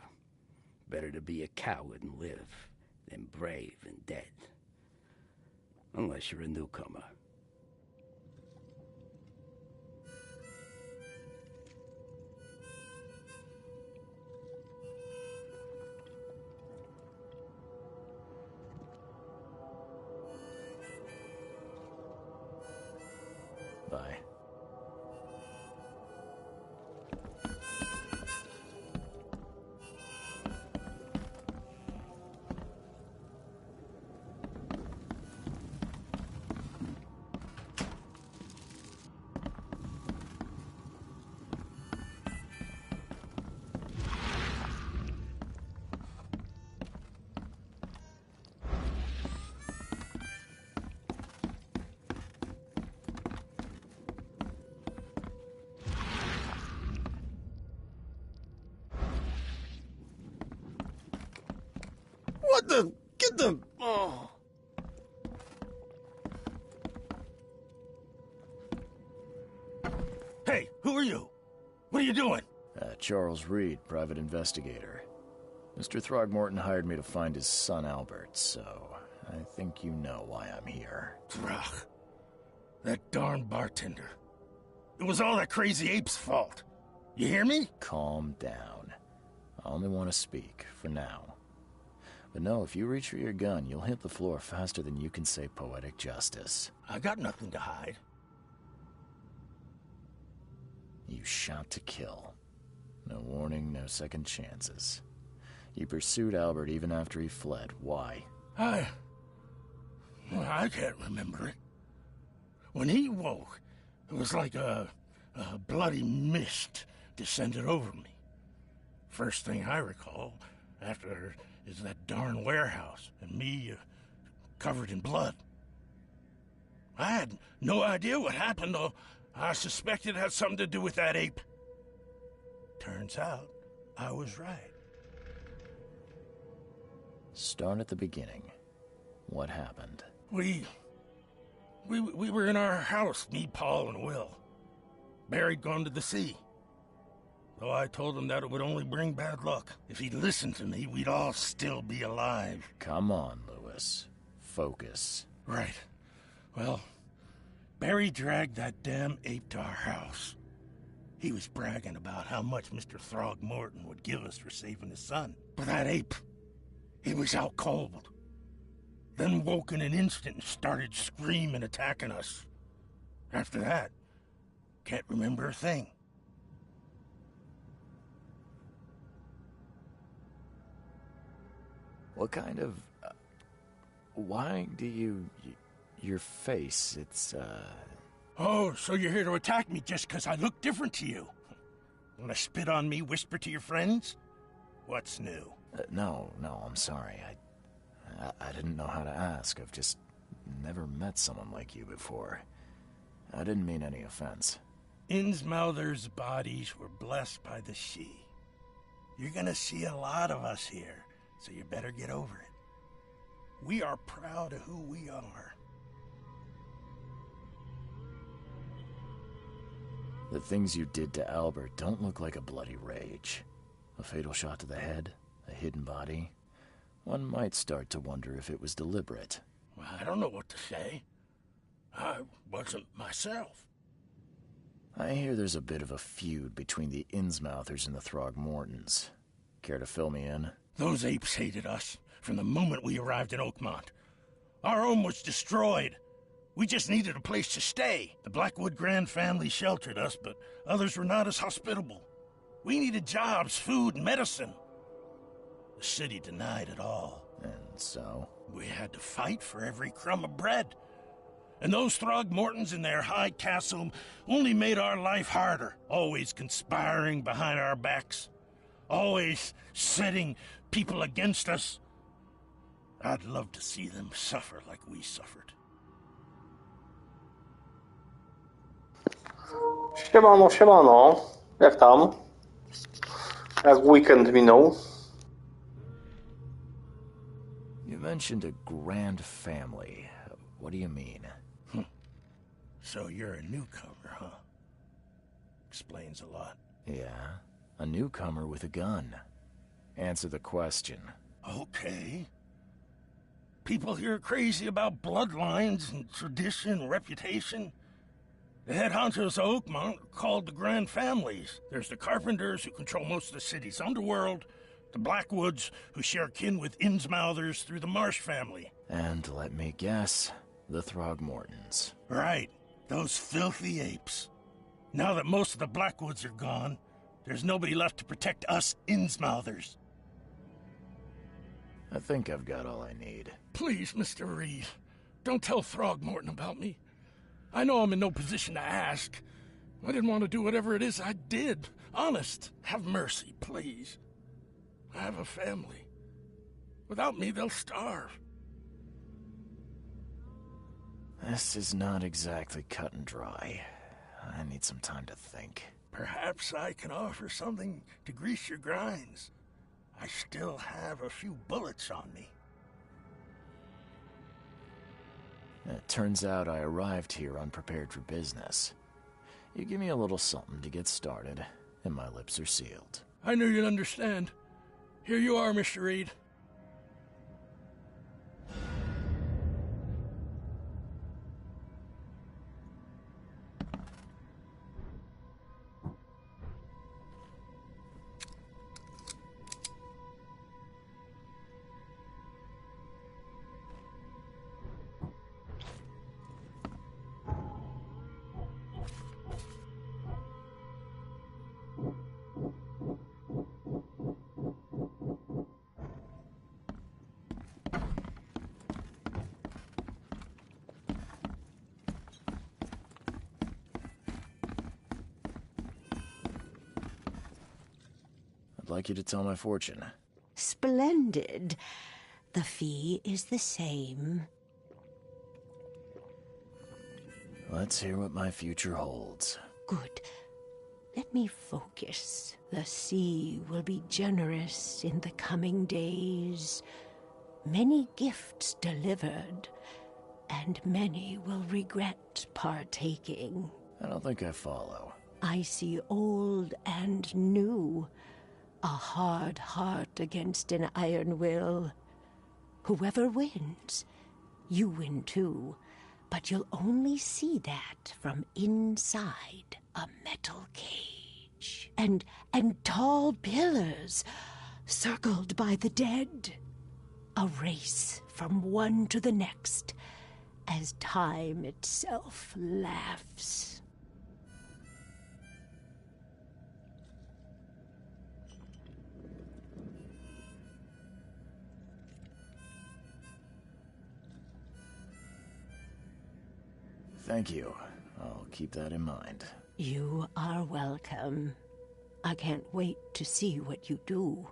better to be a coward and live than brave and dead. Unless you're a newcomer. Bye. What the? Get them! Oh. Hey, who are you? What are you doing? Charles Reed, private investigator. Mr. Throgmorton hired me to find his son Albert, so I think you know why I'm here. Throg. That darn bartender. It was all that crazy ape's fault. You hear me? Calm down. I only want to speak, for now. But no, if you reach for your gun, you'll hit the floor faster than you can say poetic justice. I got nothing to hide. You shot to kill. No warning, no second chances. You pursued Albert even after he fled. Why? I can't remember it. When he woke, it was like a bloody mist descended over me. First thing I recall after is that darn warehouse and me covered in blood. I had no idea what happened, though I suspected it had something to do with that ape. Turns out, I was right. Start at the beginning. What happened? We were in our house, me, Paul, and Will. Barry'd gone to the sea. Though I told him that it would only bring bad luck. If he'd listened to me, we'd all still be alive. Come on, Lewis. Focus. Right. Well, Barry dragged that damn ape to our house. He was bragging about how much Mr. Throgmorton would give us for saving his son. But that ape, he was out cold. Then woke in an instant and started screaming, attacking us. After that, can't remember a thing. What kind of... why do you... your face, it's, Oh, so you're here to attack me just because I look different to you? Want to spit on me, whisper to your friends? What's new? No, I'm sorry. I didn't know how to ask. I've just never met someone like you before. I didn't mean any offense. Innsmouther's bodies were blessed by the sea. You're gonna see a lot of us here, so you better get over it. We are proud of who we are. The things you did to Albert don't look like a bloody rage. A fatal shot to the head, a hidden body. One might start to wonder if it was deliberate. Well, I don't know what to say. I wasn't myself. I hear there's a bit of a feud between the Innsmouthers and the Throgmortons. Care to fill me in? Those apes hated us from the moment we arrived in Oakmont. Our home was destroyed. We just needed a place to stay. The Blackwood Grand family sheltered us, but others were not as hospitable. We needed jobs, food, and medicine. The city denied it all. And so? We had to fight for every crumb of bread. And those Throgmortons in their high castle only made our life harder, always conspiring behind our backs, always setting people against us. I'd love to see them suffer like we suffered. Siemano, siemano. Jak tam? Jak weekend minął? You mentioned a grand family. What do you mean? So you're a newcomer, huh? Explains a lot. Yeah, a newcomer with a gun. Answer the question. Okay. People here are crazy about bloodlines and tradition and reputation. The head honchos of Oakmont are called the Grand Families. There's the Carpenters, who control most of the city's underworld, the Blackwoods, who share kin with Innsmouthers through the Marsh family. And let me guess, the Throgmortons. Right. Those filthy apes. Now that most of the Blackwoods are gone, there's nobody left to protect us Innsmouthers. I think I've got all I need. Please, Mr. Reed, don't tell Throgmorton about me. I know I'm in no position to ask. I didn't want to do whatever it is I did. Honest, have mercy, please. I have a family. Without me, they'll starve. This is not exactly cut and dry. I need some time to think. Perhaps I can offer something to grease your grinds. I still have a few bullets on me. It turns out I arrived here unprepared for business. You give me a little something to get started, and my lips are sealed. I knew you'd understand. Here you are, Mr. Reed. I'd like you to tell my fortune. Splendid. The fee is the same. Let's hear what my future holds. Good. Let me focus. The sea will be generous in the coming days. Many gifts delivered, and many will regret partaking. I don't think I follow. I see old and new. A hard heart against an iron will. Whoever wins, you win too. But you'll only see that from inside a metal cage. And tall pillars, circled by the dead. A race from one to the next, as time itself laughs. Thank you. I'll keep that in mind. You are welcome. I can't wait to see what you do.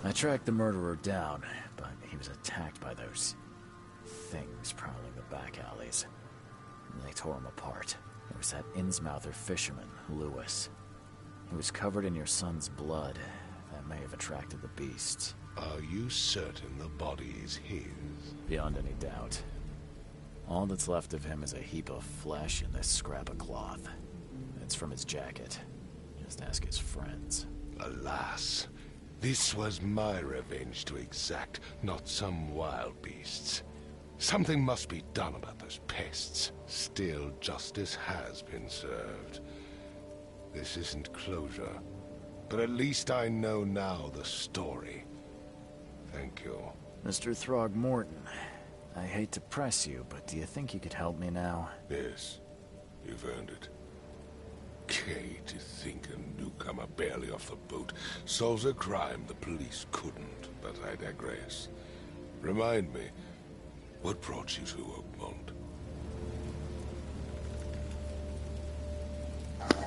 I tracked the murderer down, but he was attacked by those things prowling the back alleys. And they tore him apart. There was that Innsmouther fisherman, Lewis. He was covered in your son's blood. That may have attracted the beasts. Are you certain the body is his? Beyond any doubt. All that's left of him is a heap of flesh and this scrap of cloth. It's from his jacket. Just ask his friends. Alas, This was my revenge to exact, not some wild beast's. Something must be done about those pests. Still, justice has been served. This isn't closure, but at least I know now the story. Thank you. Mr. Throgmorton, I hate to press you, but do you think you could help me now? Yes, you've earned it. Okay, to think a newcomer barely off the boat solves a crime the police couldn't, but I digress. Remind me, what brought you to Oakmont?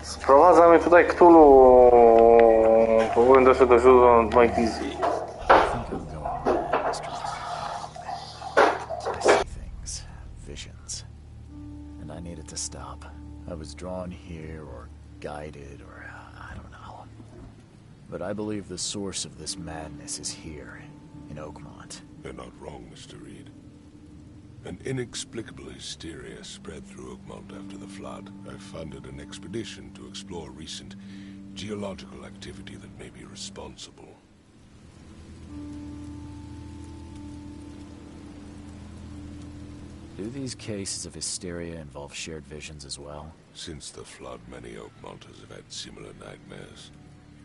Sprowadzamy tutaj Cthulhu. Powinien doszedł do źródła Mike Easy. I see things, visions, and I needed to stop. I was drawn here, or guided, or I don't know. But I believe the source of this madness is here, in Oakmont. You're not wrong, Mr. Reed. An inexplicable hysteria spread through Oakmont after the flood. I funded an expedition to explore recent geological activity that may be responsible. Do these cases of hysteria involve shared visions as well? Since the flood, many Oakmonters have had similar nightmares.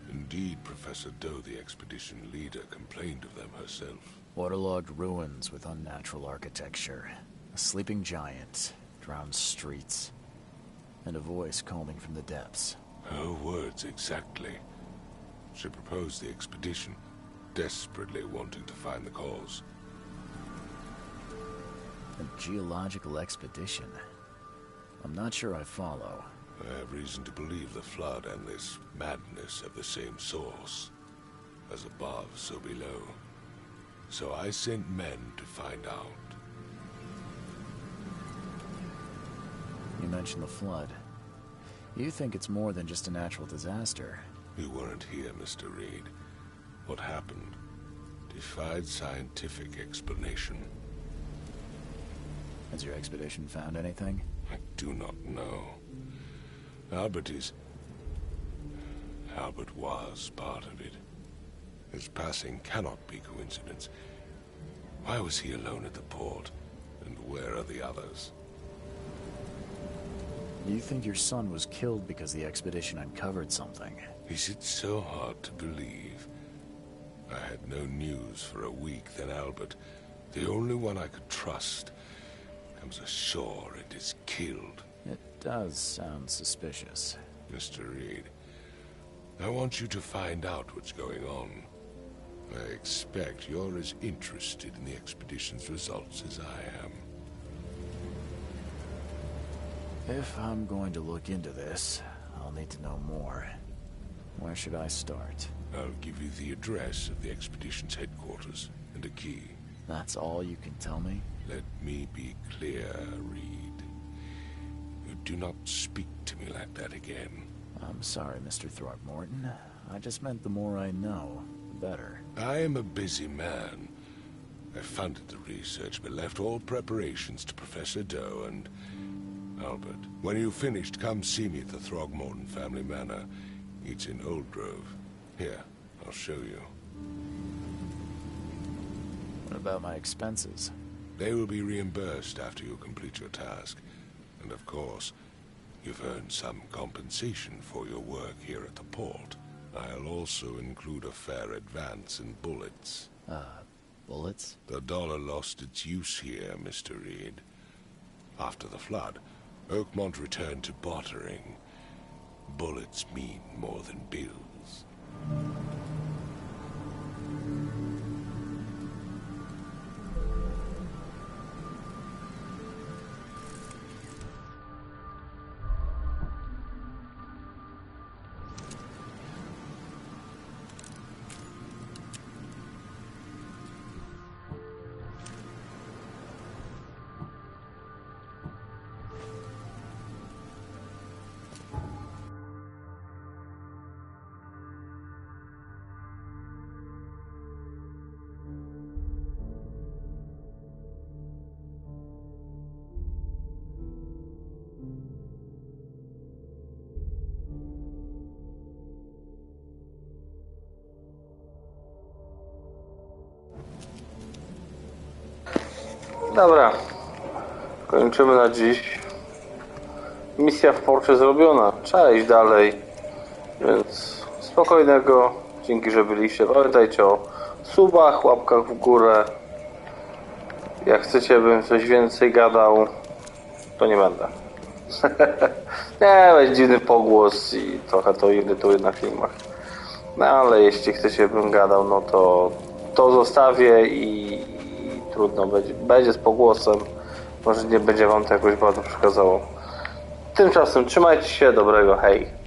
Indeed, Professor Doe, the expedition leader, complained of them herself. Waterlogged ruins with unnatural architecture, a sleeping giant, drowned streets, and a voice calling from the depths. Her words exactly. She proposed the expedition, desperately wanting to find the cause. A geological expedition? I'm not sure I follow. I have reason to believe the flood and this madness have the same source. As above, so below. So I sent men to find out. You mentioned the flood. You think it's more than just a natural disaster? You weren't here, Mr. Reed. What happened defied scientific explanation. Has your expedition found anything? I do not know. Albert was part of it. His passing cannot be coincidence. Why was he alone at the port? And where are the others? You think your son was killed because the expedition uncovered something? Is it so hard to believe? I had no news for a week, then Albert, the only one I could trust, comes ashore and is killed. It does sound suspicious. Mr. Reed, I want you to find out what's going on. I expect you're as interested in the expedition's results as I am. If I'm going to look into this, I'll need to know more. Where should I start? I'll give you the address of the expedition's headquarters and a key. That's all you can tell me? Let me be clear, Reed. You do not speak to me like that again. I'm sorry, Mr. Throgmorton. I just meant the more I know, the better. I am a busy man. I funded the research, but left all preparations to Professor Doe and Albert. When you've finished, come see me at the Throgmorton family manor. It's in Old Grove. Here, I'll show you. What about my expenses? They will be reimbursed after you complete your task. And of course, you've earned some compensation for your work here at the port. I'll also include a fair advance in bullets. Bullets? The dollar lost its use here, Mr. Reed. After the flood, Oakmont returned to bartering. Bullets mean more than bills. Dobra. Kończymy na dziś. Misja w porcie zrobiona. Trzeba iść dalej. Więc spokojnego. Dzięki, że byliście. Pamiętajcie o subach, łapkach w górę. Jak chcecie, bym coś więcej gadał, to nie będę. Nie, będzie dziwny pogłos i trochę to irytuje na filmach. No ale jeśli chcecie, bym gadał, no to zostawię i trudno będzie z pogłosem. Może nie będzie wam to jakoś bardzo przeszkadzało. Tymczasem trzymajcie się, dobrego, hej.